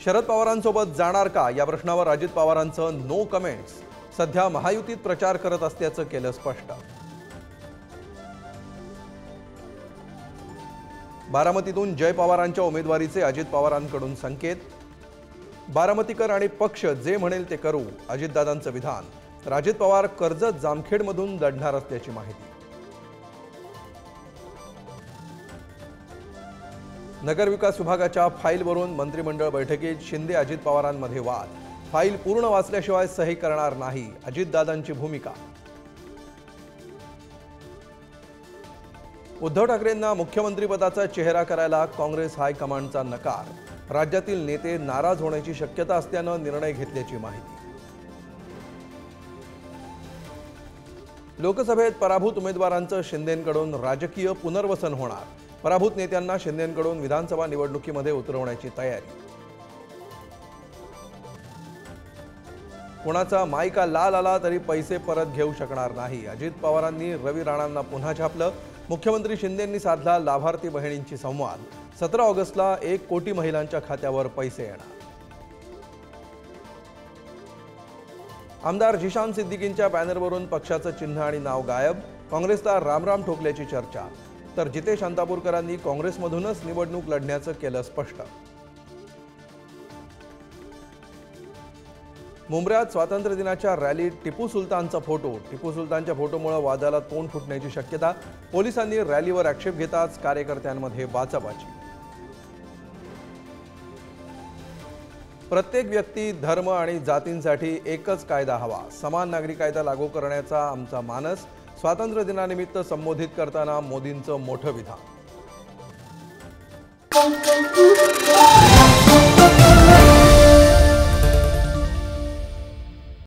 शरद पवारांसोबत जाणार का या प्रश्नावर अजित पवारांचं नो कमेंट्स। सध्या महायुतीत प्रचार करत असल्याचं केलं स्पष्ट। बारामतीतून जय पवारांच्या उमेदवारीचे अजित पवारांकडून संकेत। बारामतीकर आणि पक्ष जे म्हणेल ते करू, अजितदादांचं विधान। तर अजित पवार कर्जत जामखेडमधून लढणार असल्याची माहिती। नगर विकास विभागाच्या फाईलवरून मंत्रिमंडळ बैठकीत शिंदे अजित पवारांमध्ये वाद। फाईल पूर्ण वाचल्याशिवाय सही करणार नाही, अजितदादांची भूमिका। उद्धव ठाकरेंना मुख्यमंत्रीपदाचा चेहरा करायला काँग्रेस हायकमांडचा नकार। राज्यातील नेते नाराज होण्याची शक्यता असल्यानं निर्णय घेतल्याची माहिती। लोकसभेत पराभूत उमेदवारांचं शिंदेंकडून राजकीय पुनर्वसन होणार। पराभूत नेत्यांना शिंदेंकडून विधानसभा निवडणुकीमध्ये उतरवण्याची तयारी। कोणाचा मायका लाल आला तरी पैसे परत घेऊ शकणार नाही, अजित पवारांनी रवी राणांना पुन्हा छापलं। मुख्यमंत्री शिंदेंनी साधला लाभार्थी बहिणींशी संवाद। 17 ऑगस्टला 1 कोटी महिलांच्या खात्यावर पैसे येणार। आमदार जिशान सिद्दीकींच्या बॅनरवरून पक्षाचं चिन्ह आणि नाव गायब। काँग्रेसला रामराम ठोकल्याची चर्चा। तर जितेश अंतापूरकरांनी काँग्रेसमधूनच निवडणूक लढण्याचं केलं स्पष्ट। मुंब्र्यात स्वातंत्र्य दिनाच्या रॅलीत टिपू सुलतानचा फोटो। टिपू सुलतानच्या फोटोमुळे वादाला तोंड फुटण्याची शक्यता। पोलिसांनी रॅलीवर आक्षेप घेताच कार्यकर्त्यांमध्ये बाचाबाची। प्रत्येक व्यक्ती, धर्म आणि जातींसाठी एकच कायदा हवा। समान नागरी कायदा लागू करण्याचा आमचा मानस। स्वातंत्र्य दिनानिमित्त संबोधित करताना मोदींचं मोठं विधान।